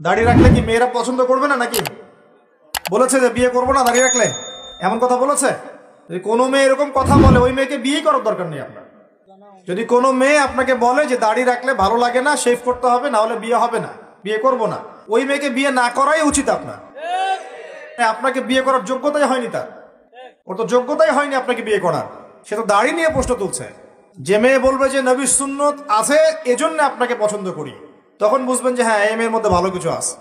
দাড়ি রাখলে কি মেয়েরা পছন্দ করবে না নাকি? বলেছে যে বিয়ে করবো না দাড়ি রাখলে, এমন কথা বলেছে? যদি কোনো মেয়ে এরকম কথা বলে ওই মেয়েকে বিয়ে করার দরকার নেই আপনার। যদি কোনো মেয়ে আপনাকে বলে যে দাড়ি রাখলে ভালো লাগে না, শেভ করতে হবে, না হলে বিয়ে হবে না, বিয়ে করবো না, ওই মেয়েকে বিয়ে না করাই উচিত আপনার। আপনাকে বিয়ে করার যোগ্যতাই হয়নি তার, ওর তো যোগ্যতাই হয়নি আপনাকে বিয়ে করার। সে তো দাড়ি নিয়ে প্রশ্ন তুলছে। যে মেয়ে বলবে যে নবীর সুন্নত আছে এজন্য আপনাকে পছন্দ করি, তখন বুঝবেন যে হ্যাঁ এই মেয়ের মধ্যে ভালো কিছু আছে।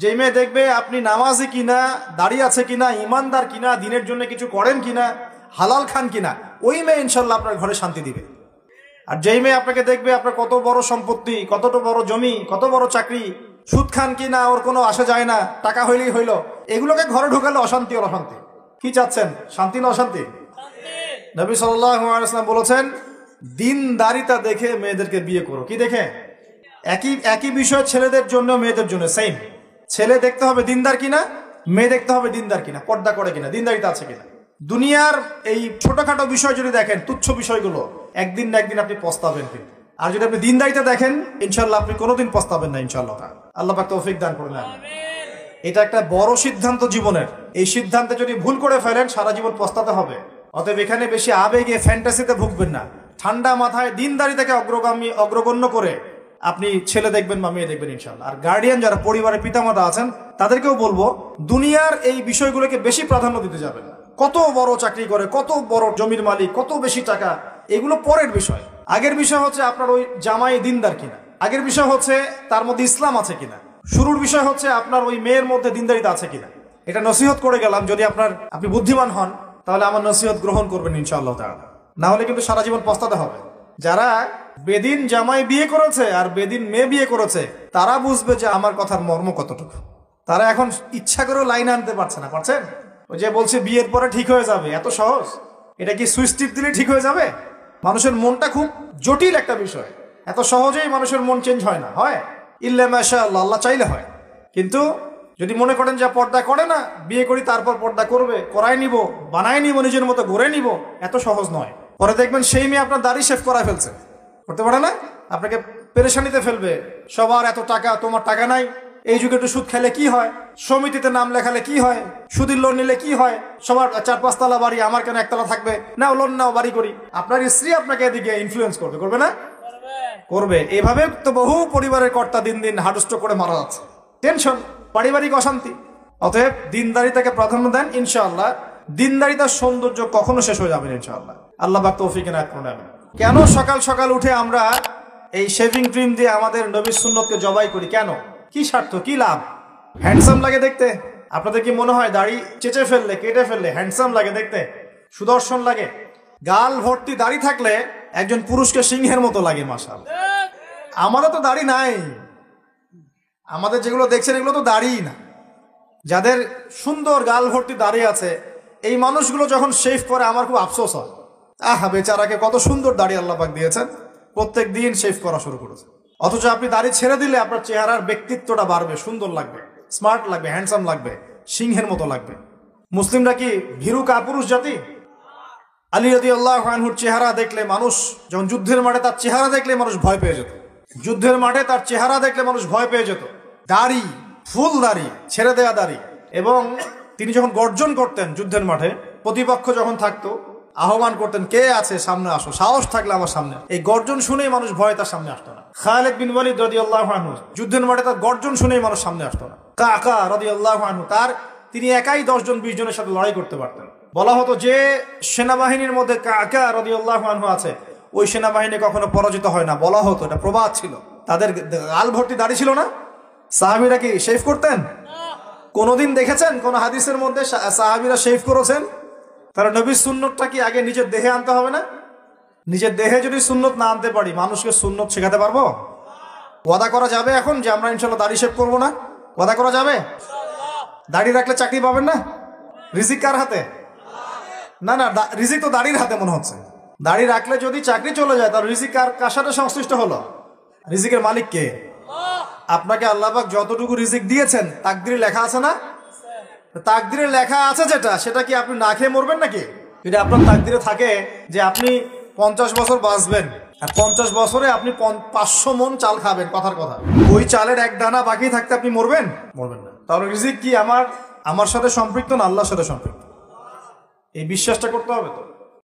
যে মেয়ে দেখবে আপনি নামাজি কিনা, দাড়ি আছে কিনা, ইমানদার কিনা, দিনের জন্য কিছু করেন কিনা, হালাল খান কিনা, ওই মেয়ে ইনশাল্লাহ আপনার ঘরে শান্তি দিবে। আর যেই মেয়ে আপনাকে দেখবে আপনার কত বড় সম্পত্তি, কতটা বড় জমি, কত বড় চাকরি, সুদ খান কিনা ওর কোনো আসা যায় না, টাকা হইলেই হইলো, এগুলোকে ঘরে ঢুকালে অশান্তি আর অশান্তি। কি চাচ্ছেন, শান্তি না অশান্তি? নবী সাল্লাল্লাহু আলাইহি ওয়াসাল্লাম বলেছেন দিনদারিতা দেখে মেয়েদেরকে বিয়ে করো। কি দেখে? একই বিষয় ছেলেদের জন্য মেয়েদের জন্য সেম। ছেলে দেখতে হবে দিনদার কিনা, মেয়ে দেখতে হবে দিনদার কিনা, পর্দা করে কিনা, দিনদারিতা আছে কিনা। দুনিয়ার এই ছোটখাটো বিষয় যদি দেখেন, তুচ্ছ বিষয়গুলো, একদিন না একদিন আপনি পস্তাবেন কিন্তু। আর যদি আপনি দিনদারিতা দেখেন ইনশাল্লাহ আপনি কোনোদিন পস্তাবেন না ইনশাল্লাহ। আল্লাহ পাক তৌফিক দান করুন। এটা একটা বড় সিদ্ধান্ত জীবনের। এই সিদ্ধান্তে যদি ভুল করে ফেলেন সারা জীবন পস্তাতে হবে। অতএব এখানে বেশি আবেগে ফ্যান্টাসিতে ভুগবেন না। ঠান্ডা মাথায় দিনদারিতাকে অগ্রগণ্য করে আপনি ছেলে দেখবেন বা মেয়ে দেখবেন ইনশাল্লাহ। আর গার্ডিয়ান যারা পরিবারের পিতামাতা আছেন তাদেরকেও বলবো দুনিয়ার এই বিষয়গুলোকে বেশি প্রাধান্য দিতে যাবেন না। কত বড় চাকরি করে, কত বড় জমির মালিক, কত বেশি টাকা, এগুলো পরের বিষয়। আগের বিষয় হচ্ছে আপনার ওই জামাই দিনদার কিনা, আগের বিষয় হচ্ছে তার মধ্যে ইসলাম আছে কিনা, শুরুর বিষয় হচ্ছে আপনার ওই মেয়ের মধ্যে দিনদারিতা আছে কিনা। এটা নসিহত করে গেলাম। যদি আপনি বুদ্ধিমান হন তাহলে আমার নসিহত গ্রহণ করবেন ইনশাআল্লাহ তাআলা। না হলে কিন্তু সারা জীবন পস্তাতে হবে। যারা বেদিন জামাই বিয়ে করেছে আর বেদিন মেয়ে বিয়ে করেছে তারা বুঝবে যে আমার কথার মর্ম কতটুকু। তারা এখন ইচ্ছা করেও লাইন আনতে পারছে না। পারছেন? ওই যে বলছে বিয়ের পরে ঠিক হয়ে যাবে, এত সহজ? এটা কি সুইচ টিপ দিলে ঠিক হয়ে যাবে? মানুষের মনটা খুব জটিল একটা বিষয়। এত সহজেই মানুষের মন চেঞ্জ হয় না। হয় ইল্লা মাশাআল্লাহ, আল্লাহ চাইলে হয়। কিন্তু যদি মনে করেন যে পর্দা করে না, বিয়ে করি তারপর পর্দা করবে, করাই নিব, বানায় নিব, নিজের মতো গড়ে নিব, এত সহজ নয়। পরে দেখবেন সেই মেয়ে আপনার দাড়ি শেভ করায় ফেলছে, করতে পারে না, আপনাকে পেরেশানিতে ফেলবে। সবার এত টাকা, তোমার টাকা নাই। এই যুগে একটু সুদ খেলে কি হয়, সমিতিতে নাম লেখালে কি হয়, সুদের লোন নিলে কি হয়, সবার 4-5 তলা বাড়ি, আমার কেন একতলা থাকবে, নাও লোন নাও বাড়ি করি। আপনার স্ত্রী আপনাকে এদিকে ইনফ্লুয়েন্স করবে, করবে না? করবে। এভাবে তো বহু পরিবারের কর্তা দিন দিন হার্টস্ট্রোক করে মারা যাচ্ছে। টেনশন, পারিবারিক অশান্তি। অতএব দিনদারিতাকে প্রাধান্য দেন ইনশাআল্লাহ। দিনদারিতার সৌন্দর্য কখনো শেষ হয়ে যাবে ইনশাআল্লাহ। আল্লাহ পাক তৌফিক এনায়েত করুন। কেন সকাল সকাল উঠে আমরা এই শেভিং ক্রিম দিয়ে আমাদের নবীর সুন্নতকে জবাই করি? কেন? কি স্বার্থ, কি লাভ? হ্যান্ডসাম লাগে দেখতে। আপনাদের কি মনে হয় দাড়ি চেঁচে ফেললে, কেটে ফেললে হ্যান্ডসাম লাগে দেখতে, সুদর্শন লাগে? গাল ভর্তি দাড়ি থাকলে একজন পুরুষকে সিংহের মতো লাগে। মাশাআল্লাহ। আমাদের তো দাড়ি নাই। আমাদের যেগুলো দেখছেন এগুলো তো দাড়ি না। যাদের সুন্দর গাল ভর্তি দাড়ি আছে এই মানুষগুলো যখন শেভ করে আমার খুব আফসোস হয়। আহা বেচারাকে, কত সুন্দর দাড়ি আল্লাহ পাক দিয়েছেন, প্রত্যেক দিন শেভ করা শুরু করেছে। অথচ আপনি দাড়ি ছেড়ে দিলে আপনার চেহারার ব্যক্তিত্বটা বাড়বে, সুন্দর লাগবে, স্মার্ট লাগবে, হ্যান্ডসাম লাগবে, সিংহের মতো লাগবে। মুসলিমরা কি ভীরু কাপুরুষ জাতি? আলী রাদিয়াল্লাহু আনহুর চেহারা দেখলে মানুষ, যখন যুদ্ধের মাঠে তার চেহারা দেখলে মানুষ ভয় পেয়ে যেত। যুদ্ধের মাঠে তার চেহারা দেখলে মানুষ ভয় পেয়ে যেত। দাড়ি, ফুল দাড়ি, ছেড়ে দেয়া দাড়ি। এবং তিনি যখন গর্জন করতেন যুদ্ধের মাঠে, প্রতিপক্ষ যখন থাকতো আহ্বান করতেন, কে আছে সামনে আসো, সাহস থাকলে আমার সামনে। এই গর্জন শুনেই মানুষ ভয়ে তার সামনে আসতো না। খালিদ বিন ওয়ালিদ রাদিয়াল্লাহু আনহু যুদ্ধের মাঠে তার গর্জন শুনেই মানুষ সামনে আসতো না। কাকা রাদিয়াল্লাহু আনহু তিনি একাই 10 জন 20 জনের সাথে লড়াই করতে পারতেন। বলা হতো যে সেনাবাহিনীর মধ্যে কাকা রাদিয়াল্লাহু আনহু আছে ওই সেনাবাহিনী কখনো পরাজিত হয় না। বলা হতো, এটা প্রবাদ ছিল। তাদের গাল ভর্তি দাড়ি ছিল না। সাহাবীরা কি শেভ করতেন? কোনদিন দেখেছেন কোন হাদিসের মধ্যে সাহাবীরা শেভ করেছেন? তারা নবীর সুন্নতটা কি আগে নিজের দেহে আনতে হবে না? নিজের দেহে যদি সুন্নত না আনতে পারি মানুষকে সুন্নত শেখাতে পারবো? ওয়াদা করা যাবে এখন যে আমরা ইনশাআল্লাহ দাড়ি শেভ করবো না? ওয়াদা করা যাবে? দাড়ি রাখলে চাকরি পাবেন না? রিজিক কার হাতে? না না, রিজিক তো দাড়ির হাতে মনে হচ্ছে। দাড়ি রাখলে যদি চাকরি চলে যায় তার রিজিক কার সাথে সংশ্লিষ্ট হলো? রিজিকের মালিক কে? আপনাকে আল্লাহ পাক যতটুকু রিজিক দিয়েছেন তাকদিরে লেখা আছে না? তাকদিরে লেখা আছে যেটা, সেটা কি আপনি না খেয়ে মরবেন নাকি? যদি আপনার তাকদিরে থাকে যে আপনি 50 বছর বাঁচবেন, আর 50 বছরে আপনি 500 মন চাল খাবেন, কথার কথা। ওই চালের এক দানা বাকি থাকতে আপনি মরবেন? মরবেন না। তাহলে রিজিক কি আমার সাথে সম্পৃক্ত না আল্লাহর সাথে সম্পৃক্ত? এই বিশ্বাসটা করতে হবে তো।